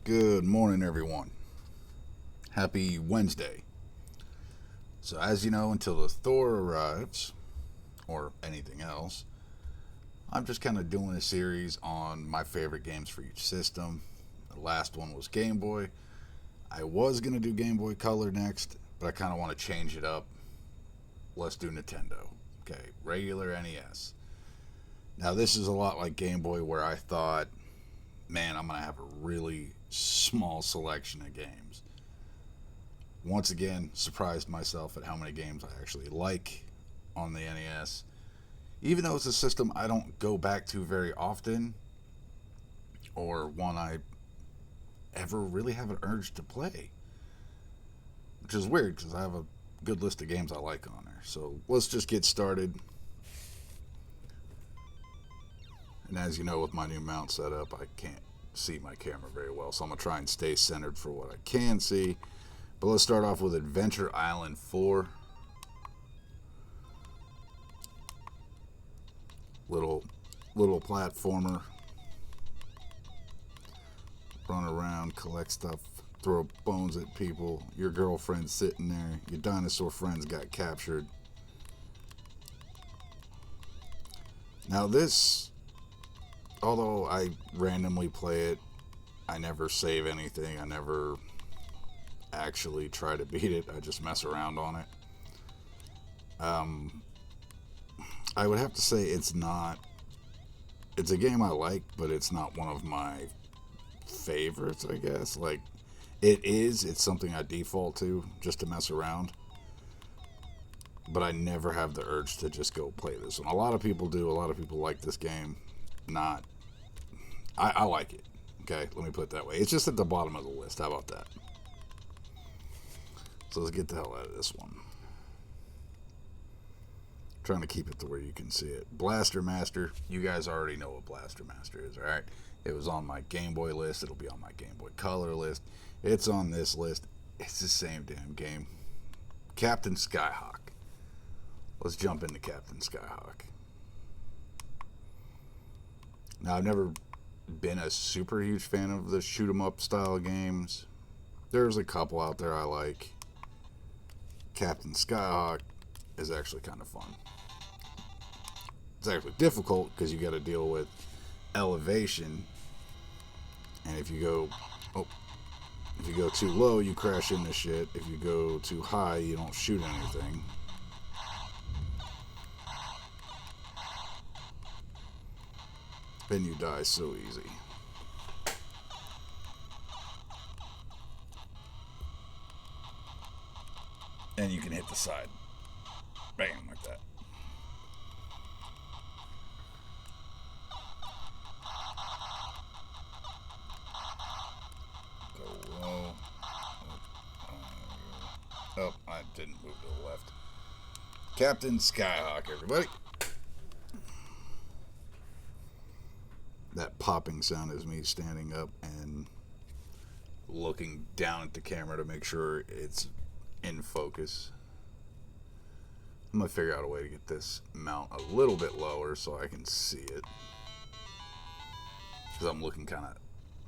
Good morning, everyone. Happy Wednesday. So, as you know, until the Thor arrives, or anything else, I'm just kind of doing a series on my favorite games for each system. The last one was Game Boy. I was going to do Game Boy Color next, but I kind of want to change it up. Let's do Nintendo. Okay, regular NES. Now, this is a lot like Game Boy, where I thought, man, I'm going to have a really small selection of games. Once again, surprised myself at how many games I actually like on the NES. Even though it's a system I don't go back to very often, or one I ever really have an urge to play. Which is weird because I have a good list of games I like on there. So let's just get started. And as you know, with my new mount set up, I can't see my camera very well, so I'm going to try and stay centered for what I can see. But let's start off with Adventure Island 4. Little platformer. Run around, collect stuff, throw bones at people. Your girlfriend's sitting there. Your dinosaur friends got captured. Now this, although I randomly play it, I never save anything. I never actually try to beat it. I just mess around on it. I would have to say it's a game I like, but it's not one of my favorites, I guess. Like, it's something I default to just to mess around. But I never have the urge to just go play this one. A lot of people do. A lot of people like this game. I like it. Okay, let me put it that way. It's just at the bottom of the list. How about that? So let's get the hell out of this one. Trying to keep it to where you can see it. Blaster Master. You guys already know what Blaster Master is, alright? It was on my Game Boy list. It'll be on my Game Boy Color list. It's on this list. It's the same damn game. Captain Skyhawk. Let's jump into Captain Skyhawk. Now, I've never been a super huge fan of the shoot 'em up style games. There's a couple out there I like. Captain Skyhawk is actually kind of fun. It's actually difficult because you got to deal with elevation, and if you go too low, you crash into shit. If you go too high, you don't shoot anything. Then you die so easy. And you can hit the side. Bam, like that. Go low. Oh, I didn't move to the left. Captain Skyhawk, everybody. That popping sound is me standing up and looking down at the camera to make sure it's in focus. I'm going to figure out a way to get this mount a little bit lower so I can see it. Because I'm looking kind of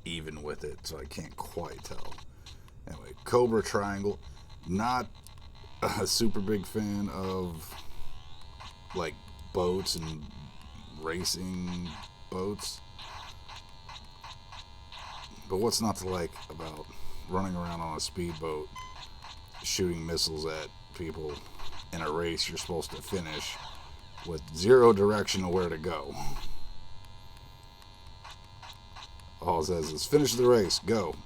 even with it, so I can't quite tell. Anyway, Cobra Triangle. Not a super big fan of, like, boats and racing boats. But what's not to like about running around on a speedboat, shooting missiles at people in a race you're supposed to finish with zero direction of where to go? All it says is finish the race, go.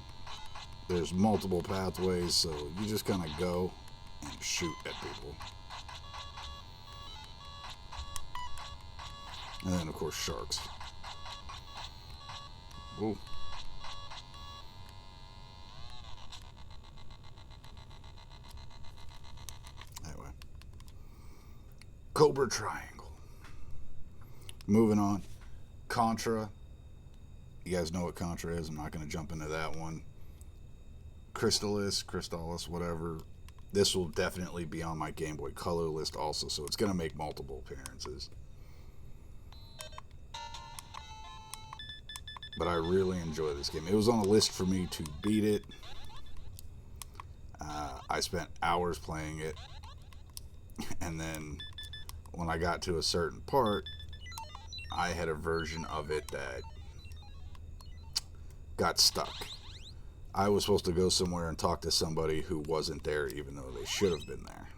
There's multiple pathways, so you just kind of go and shoot at people. And then, of course, sharks. Ooh. Anyway. Cobra Triangle. Moving on. Contra. You guys know what Contra is. I'm not going to jump into that one. Crystalis, whatever. This will definitely be on my Game Boy Color list also, so it's going to make multiple appearances. but I really enjoy this game. It was on a list for me to beat it. I spent hours playing it, and then when I got to a certain part, I had a version of it that got stuck. I was supposed to go somewhere and talk to somebody who wasn't there, even though they should have been there.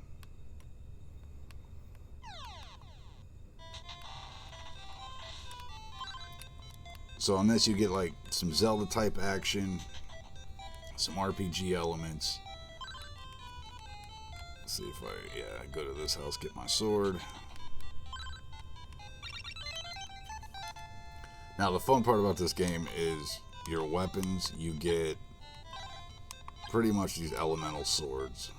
So on this, you get like some Zelda type action, some RPG elements. Let's see if I go to this house, get my sword. Now the fun part about this game is your weapons. You get pretty much these elemental swords.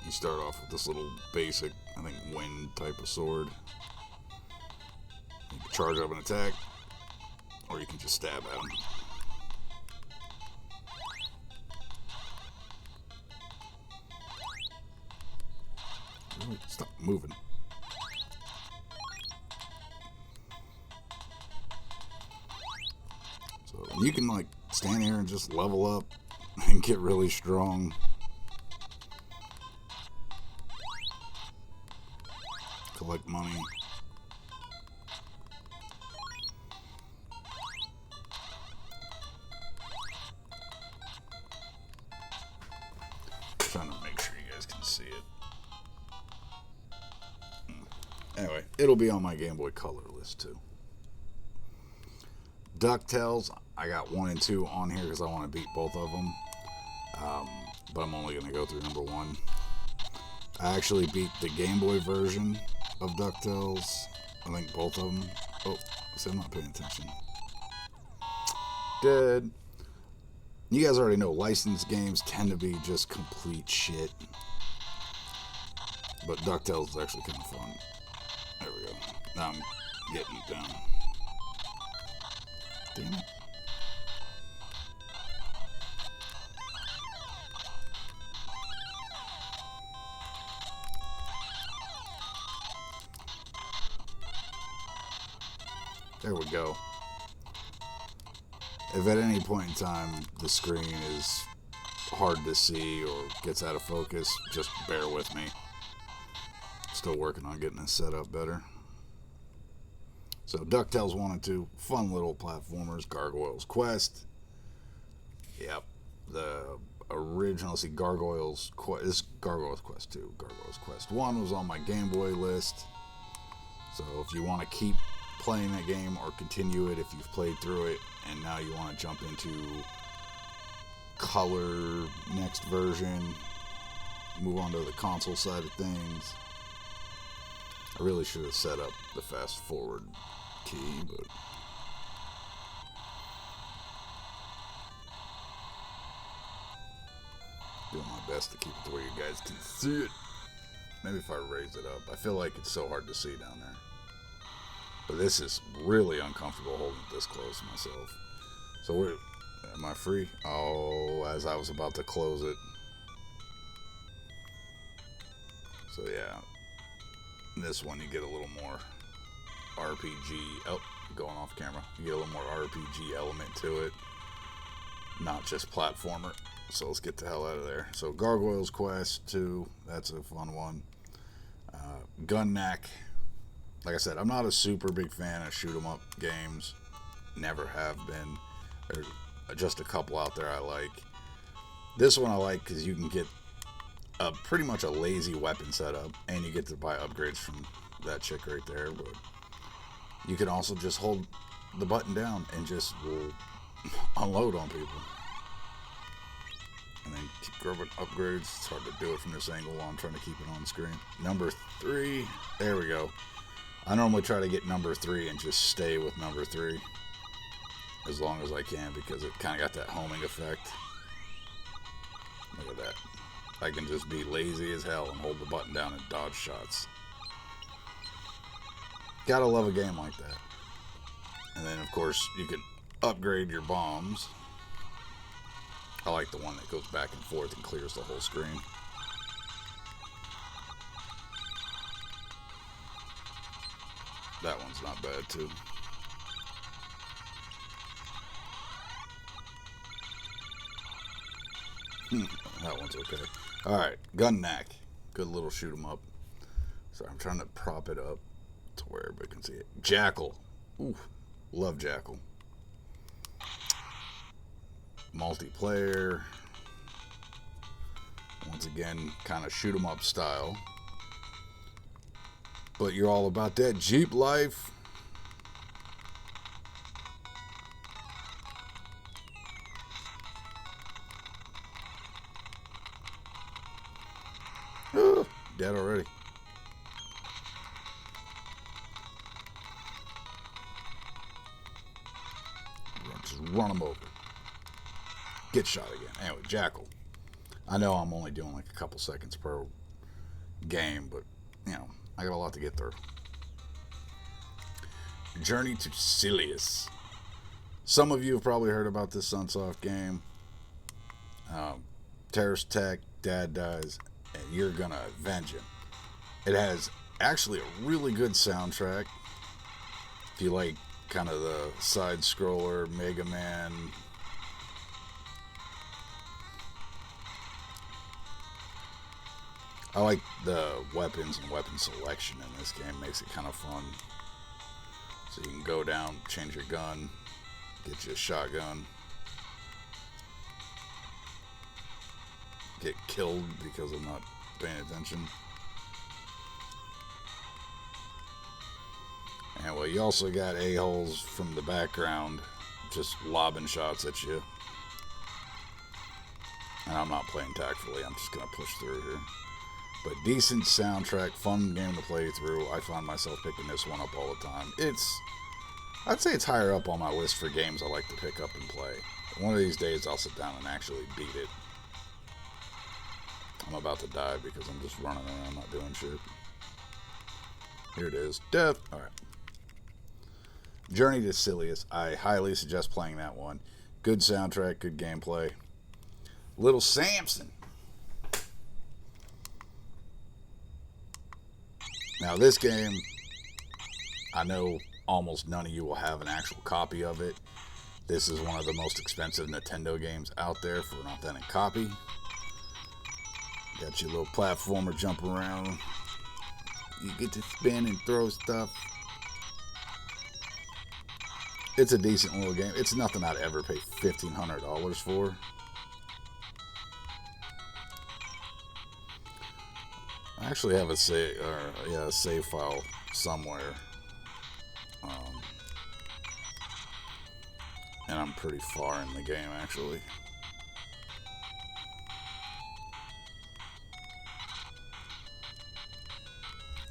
You start off with this little basic, I think, wind type of sword. You can charge up an attack, or you can just stab at them. Really? Stop moving. So you can like stand here and just level up and get really strong. Collect money. Trying to make sure you guys can see it. Anyway, it'll be on my Game Boy Color list too. DuckTales, I got 1 and 2 on here because I want to beat both of them. But I'm only going to go through number 1. I actually beat the Game Boy version of DuckTales. I think both of them. Oh, see, I'm not paying attention. Dead. You guys already know licensed games tend to be just complete shit. But DuckTales is actually kind of fun. There we go. Now I'm getting it down. Damn it. There we go. If at any point in time the screen is hard to see or gets out of focus, just bear with me. Still working on getting this set up better. So DuckTales 1 and 2, fun little platformers. Gargoyle's Quest. Yep. The original, see, Gargoyle's Quest. This is Gargoyle's Quest 2. Gargoyle's Quest 1 was on my Game Boy list. So if you want to keep playing that game or continue it if you've played through it and now you want to jump into color next version, move on to the console side of things. I really should have set up the fast forward key, but doing my best to keep it to where you guys can see it. Maybe if I raise it up. I feel like it's so hard to see down there. But this is really uncomfortable holding it this close myself. So am I free? Oh, as I was about to close it. So yeah. This one you get a little more RPG. Oh, going off camera. You get a little more RPG element to it. Not just platformer. So let's get the hell out of there. So Gargoyle's Quest 2. That's a fun one. Gun-Knack. Like I said, I'm not a super big fan of shoot 'em up games. Never have been. There's just a couple out there I like. This one I like because you can get pretty much a lazy weapon setup, and you get to buy upgrades from that chick right there. But you can also just hold the button down and just unload on people. And then keep grabbing upgrades. It's hard to do it from this angle while I'm trying to keep it on screen. Number 3. There we go. I normally try to get number 3 and just stay with number 3 as long as I can because it kind of got that homing effect. Look at that. I can just be lazy as hell and hold the button down and dodge shots. Gotta love a game like that. And then, of course, you can upgrade your bombs. I like the one that goes back and forth and clears the whole screen. That one's not bad, too. That one's okay. Alright, Gun Knack. Good little shoot 'em up. So I'm trying to prop it up to where everybody can see it. Jackal. Ooh, love Jackal. Multiplayer. Once again, kind of shoot 'em up style. But you're all about that Jeep life. Dead already. Just run them over. Get shot again. Anyway, Jackal. I know I'm only doing like a couple seconds per game, but, you know, I got a lot to get through. Journey to Silius. Some of you have probably heard about this Sunsoft game. Terrorist attack, dad dies, and you're gonna avenge him. It has actually a really good soundtrack. If you like kind of the side scroller, Mega Man. I like the weapons and weapon selection in this game. Makes it kind of fun. So you can go down, change your gun, get you a shotgun. Get killed because I'm not paying attention. Anyway, you also got a-holes from the background just lobbing shots at you. And I'm not playing tactfully, I'm just going to push through here. But decent soundtrack, fun game to play through. I find myself picking this one up all the time. I'd say it's higher up on my list for games I like to pick up and play. One of these days I'll sit down and actually beat it. I'm about to die because I'm just running around not doing shit. Here it is. Death. Alright. Journey to Silius. I highly suggest playing that one. Good soundtrack, good gameplay. Little Samson. Now this game, I know almost none of you will have an actual copy of it. This is one of the most expensive Nintendo games out there for an authentic copy. Got your little platformer jump around. You get to spin and throw stuff. It's a decent little game. It's nothing I'd ever pay $1,500 for. I actually have a save file somewhere. And I'm pretty far in the game, actually.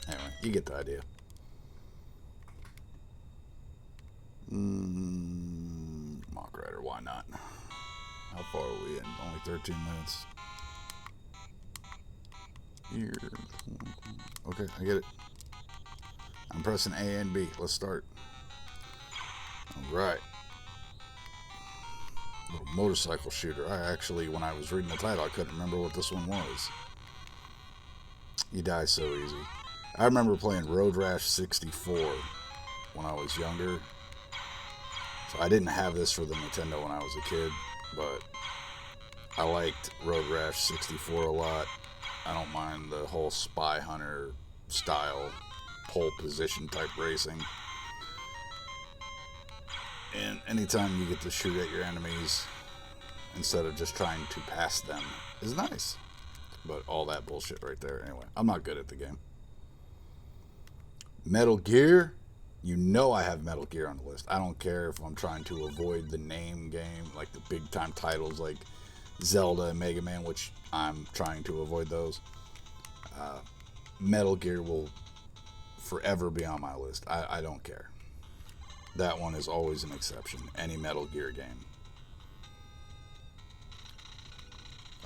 Anyway, you get the idea. Mock Rider, why not? How far are we in? Only 13 minutes. Here. Okay, I get it. I'm pressing A and B. Let's start. Alright. Little motorcycle shooter. I actually, when I was reading the title, I couldn't remember what this one was. You die so easy. I remember playing Road Rash 64 when I was younger. So I didn't have this for the Nintendo when I was a kid, but I liked Road Rash 64 a lot. I don't mind the whole Spy Hunter style, pole position type racing. And anytime you get to shoot at your enemies instead of just trying to pass them is nice. But all that bullshit right there. Anyway, I'm not good at the game. Metal Gear. You know I have Metal Gear on the list. I don't care if I'm trying to avoid the name game, like the big time titles like Zelda and Mega Man, which I'm trying to avoid those. Metal Gear will forever be on my list. I don't care. That one is always an exception. Any Metal Gear game.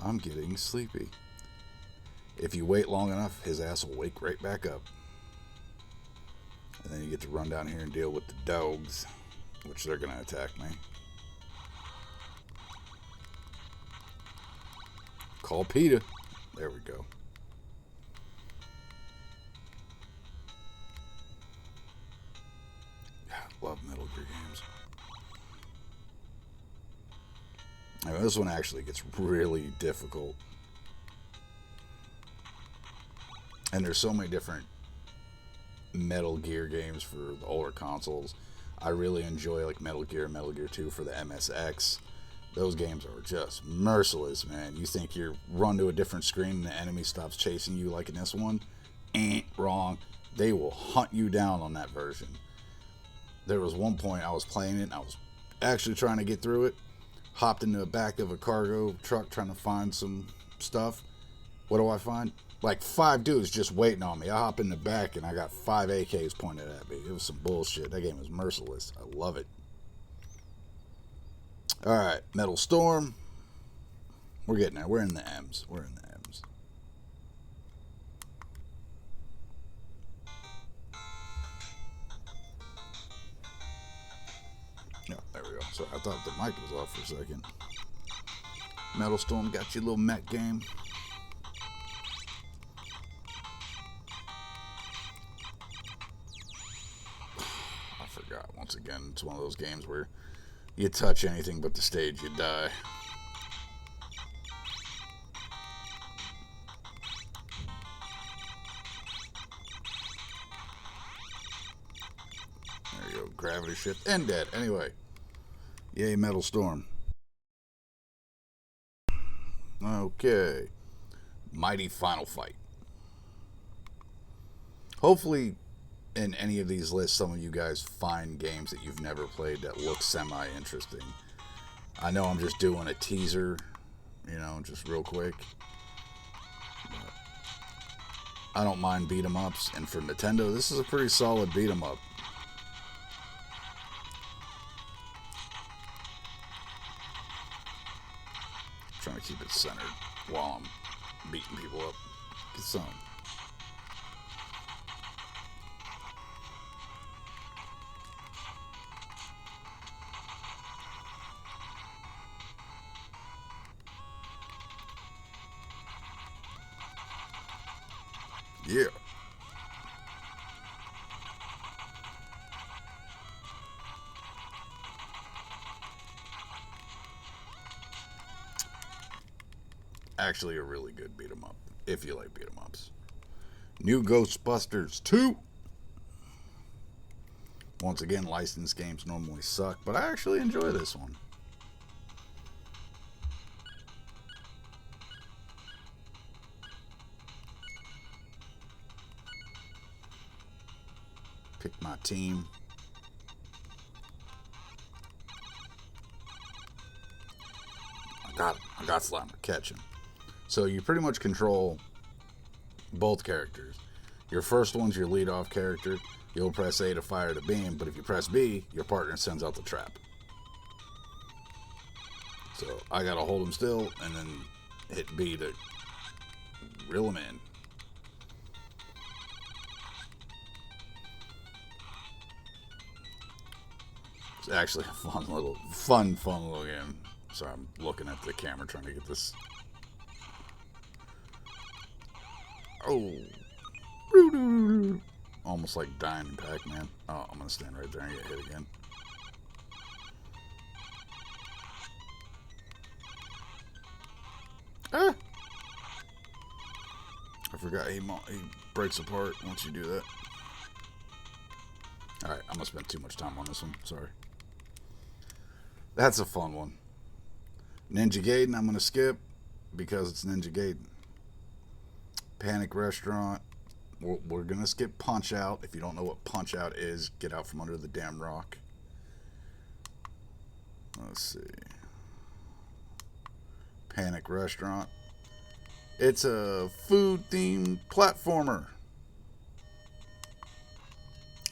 I'm getting sleepy. If you wait long enough, his ass will wake right back up. And then you get to run down here and deal with the dogs, which they're going to attack me. Call PETA. There we go. Love Metal Gear games. Now, this one actually gets really difficult. And there's so many different Metal Gear games for the older consoles. I really enjoy like Metal Gear and Metal Gear 2 for the MSX. Those games are just merciless, man. You think you're run to a different screen and the enemy stops chasing you like in this one? Wrong. They will hunt you down on that version. There was one point I was playing it and I was actually trying to get through it. Hopped into the back of a cargo truck trying to find some stuff. What do I find? Like 5 dudes just waiting on me. I hop in the back and I got 5 AKs pointed at me. It was some bullshit. That game was merciless. I love it. Alright, Metal Storm. We're getting there. We're in the M's. We're in the M's. Yeah, there we go. Sorry, I thought the mic was off for a second. Metal Storm got you a little mech game. I forgot. Once again, it's one of those games where you touch anything but the stage, you die. There you go. Gravity shift and dead. Anyway. Yay, Metal Storm. Okay. Mighty Final Fight. Hopefully, in any of these lists, some of you guys find games that you've never played that look semi-interesting. I know I'm just doing a teaser, you know, just real quick. But I don't mind beat 'em ups, and for Nintendo, this is a pretty solid beat 'em up. Trying to keep it centered while I'm beating people up. Get some. Yeah. Actually a really good beat 'em up, if you like beat 'em ups. New Ghostbusters 2. Once again, licensed games normally suck, but I actually enjoy this one. Pick my team. I got Slimer. Catch him. So you pretty much control both characters. Your first one's your lead-off character. You'll press A to fire the beam, but if you press B, your partner sends out the trap. So I gotta hold him still and then hit B to reel him in. It's actually a fun little game. Sorry, I'm looking at the camera trying to get this. Oh. Almost like dying in Pac-Man. Oh, I'm going to stand right there and get hit again. Ah! I forgot he breaks apart once you do that. Alright, I'm going to spend too much time on this one. Sorry. That's a fun one. Ninja Gaiden, I'm going to skip because it's Ninja Gaiden. Panic Restaurant. We're going to skip Punch Out. If you don't know what Punch Out is, get out from under the damn rock. Let's see. Panic Restaurant. It's a food-themed platformer.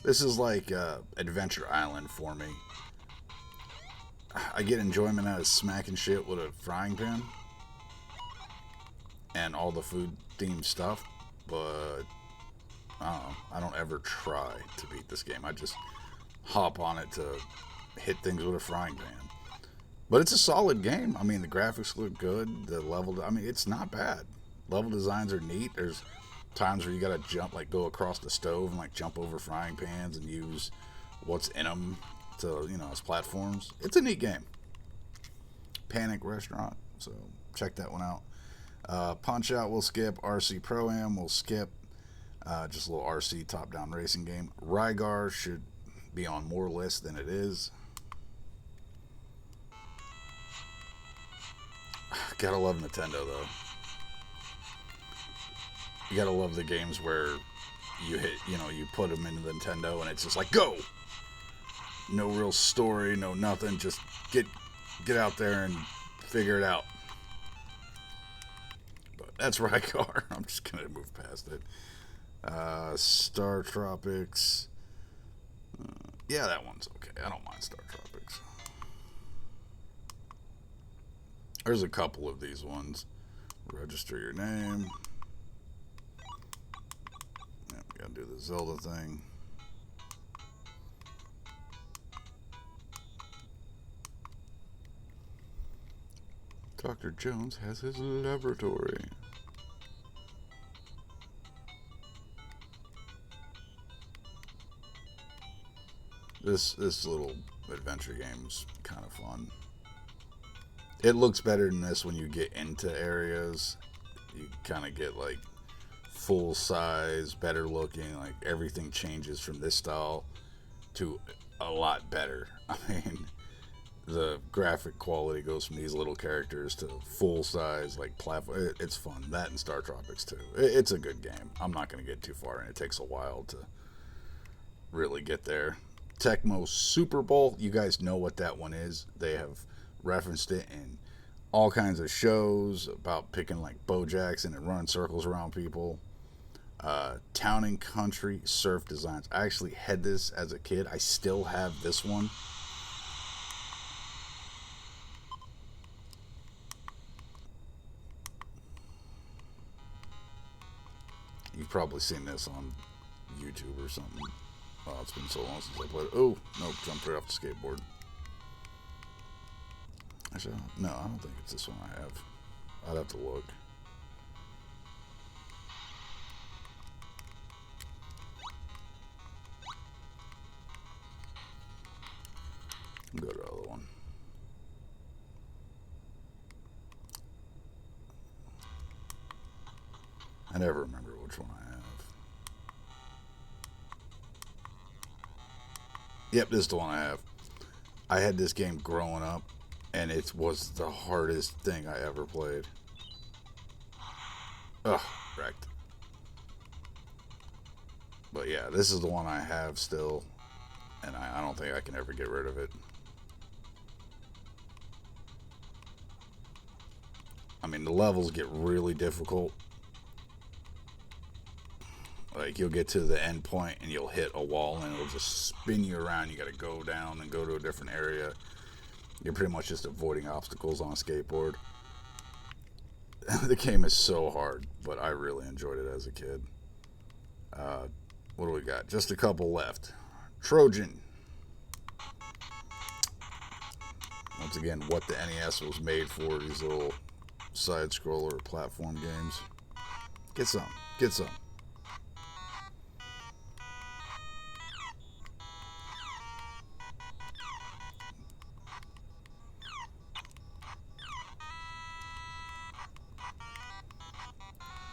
This is like Adventure Island for me. I get enjoyment out of smacking shit with a frying pan and all the food-themed stuff, but I don't ever try to beat this game. I just hop on it to hit things with a frying pan. But it's a solid game. I mean, the graphics look good. The level, I mean, it's not bad. Level designs are neat. There's times where you gotta jump, like go across the stove and like jump over frying pans and use what's in them to, you know, as platforms. It's a neat game. Panic restaurant. So check that one out. Punch Out we'll skip. RC Pro Am we'll skip. Just a little RC top-down racing game. Rygar should be on more lists than it is. Gotta love Nintendo, though. You gotta love the games where you put them into the Nintendo and it's just like, go! No real story, no nothing. Just get out there and figure it out. But that's Rygar. I'm just gonna move past it. Star Tropics. Yeah, that one's okay. I don't mind Star Tropics. There's a couple of these ones. Register your name. Yeah, we gotta do the Zelda thing. Dr. Jones has his laboratory. This little adventure game's kind of fun. It looks better than this when you get into areas. You kind of get like full size, better looking, like everything changes from this style to a lot better. I mean, the graphic quality goes from these little characters to full size, like platform. It's fun. That and Star Tropics too. It's a good game. I'm not going to get too far in. It takes a while to really get there. Tecmo Super Bowl, you guys know what that one is. They have referenced it in all kinds of shows about picking like Bojacks and running circles around people. Town and Country Surf Designs. I actually had this as a kid. I still have this one. You've probably seen this on YouTube or something. Oh, it's been so long since I played it. Oh, nope, jumped right off the skateboard. Actually, no, I don't think it's this one I have. I'd have to look. Go to the other one. I never remember which one I have. Yep, this is the one I have. I had this game growing up, and it was the hardest thing I ever played. Ugh, wrecked. But yeah, this is the one I have still, and I don't think I can ever get rid of it. I mean, the levels get really difficult. Like, you'll get to the end point and you'll hit a wall and it'll just spin you around. You gotta go down and go to a different area. You're pretty much just avoiding obstacles on a skateboard. The game is so hard, but I really enjoyed it as a kid. What do we got? Just a couple left. Trojan. Once again, what the NES was made for, these little side-scroller platform games. Get some. Get some.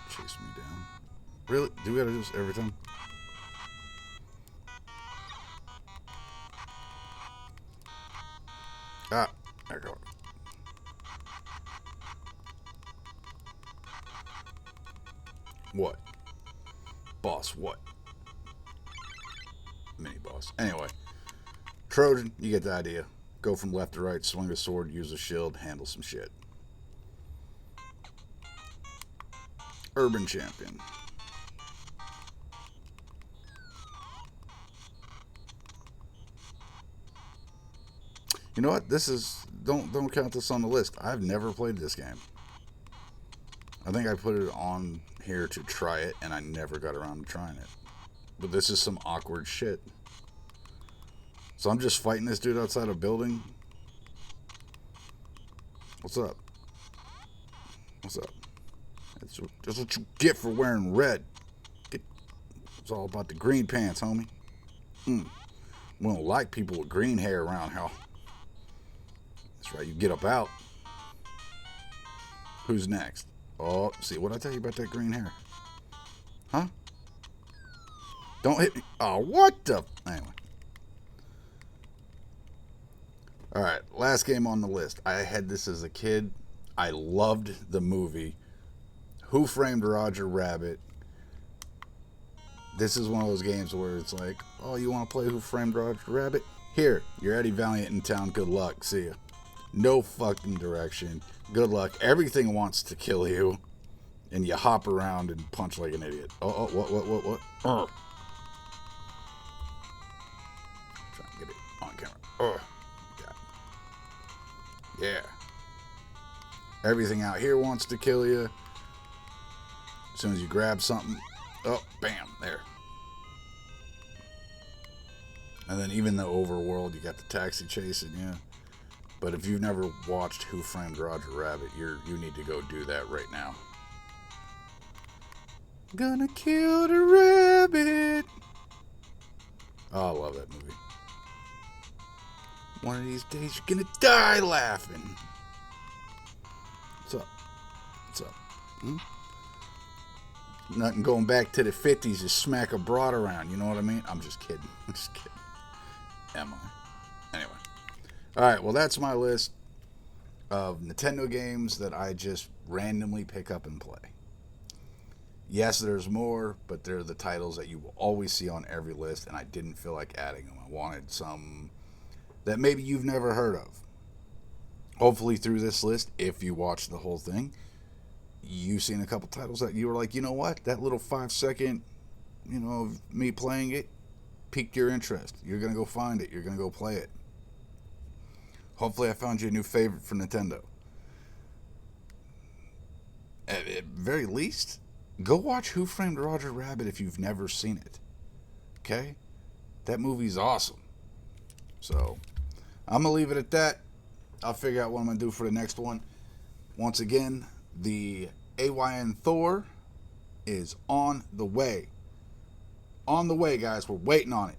Chase me down. Really? Do we gotta do this every time? Ah, there we go. What? Boss, what? Mini boss. Anyway. Trojan, you get the idea. Go from left to right, swing a sword, use a shield, handle some shit. Urban Champion. You know what? This is don't count this on the list. I've never played this game. I think I put it on here to try it, and I never got around to trying it. But this is some awkward shit. So I'm just fighting this dude outside a building. What's up? What's up? That's what you get for wearing red. It's all about the green pants, homie. We don't like people with green hair around here. That's right, you get up out. Who's next? Oh, see what I tell you about that green hair? Huh? Don't hit me. Oh, what the? Anyway. Alright, last game on the list. I had this as a kid. I loved the movie. Who Framed Roger Rabbit? This is one of those games where it's like, oh, you want to play Who Framed Roger Rabbit? Here, you're Eddie Valiant in town. Good luck. See ya. No fucking direction. Good luck. Everything wants to kill you. And you hop around and punch like an idiot. Oh, what? Trying to get it on camera. Oh, God. Yeah. Everything out here wants to kill you. As soon as you grab something, oh, bam, there. And then even the overworld, you got the taxi chasing you. But if you've never watched Who Framed Roger Rabbit, you need to go do that right now. Gonna kill the rabbit. Oh, I love that movie. One of these days you're gonna die laughing. What's up? What's up? Nothing going back to the 50s to smack a broad around, you know what I mean? I'm just kidding. I'm just kidding. Am I? Anyway. Alright, well that's my list of Nintendo games that I just randomly pick up and play. Yes, there's more, but they're the titles that you will always see on every list, and I didn't feel like adding them. I wanted some that maybe you've never heard of. Hopefully through this list, if you watch the whole thing, you've seen a couple titles that you were like, you know what, that little 5-second, of me playing it piqued your interest. You're going to go find it. You're going to go play it. Hopefully I found you a new favorite for Nintendo. At very least, go watch Who Framed Roger Rabbit if you've never seen it. Okay? That movie's awesome. So, I'm going to leave it at that. I'll figure out what I'm going to do for the next one. Once again, the AYN Thor is on the way. On the way, guys. We're waiting on it.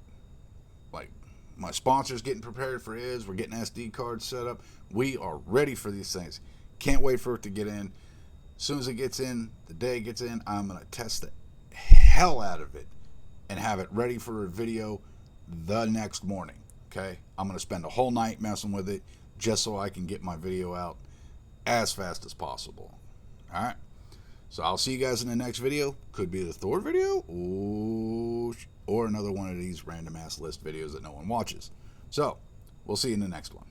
Like, my sponsor's getting prepared for his. We're getting SD cards set up. We are ready for these things. Can't wait for it to get in. As soon as it gets in, the day it gets in, I'm going to test the hell out of it and have it ready for a video the next morning. Okay? I'm going to spend a whole night messing with it just so I can get my video out as fast as possible. Alright? So I'll see you guys in the next video. Could be the Thor video, or another one of these random ass list videos that no one watches. So, we'll see you in the next one.